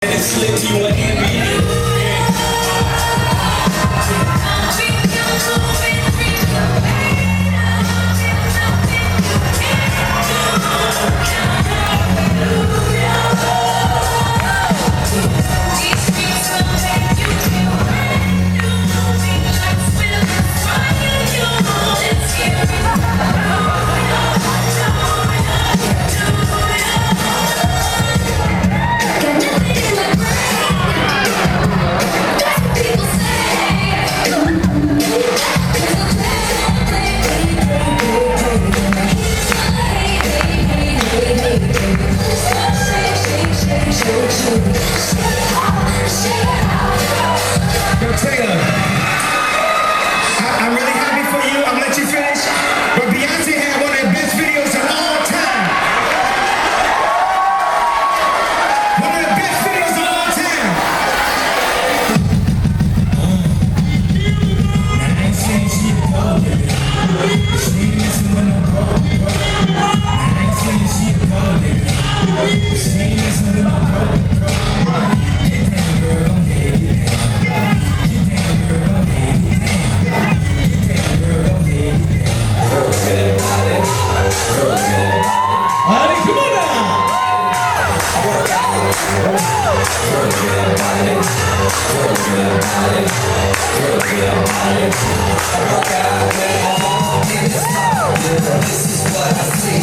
Slip you an NBA. I'm really happy for you. I'm gonna let you finish. But Beyonce had one of the best videos of all time. One of the best videos of all time. I ain't saying she a gold digger. She ain't messing with no gold. I ain't saying she a gold digger. She ain't messing with no gold. Get down, girl, don't get it. Get down, girl, don't get it. Honey, come on now! This is what I see.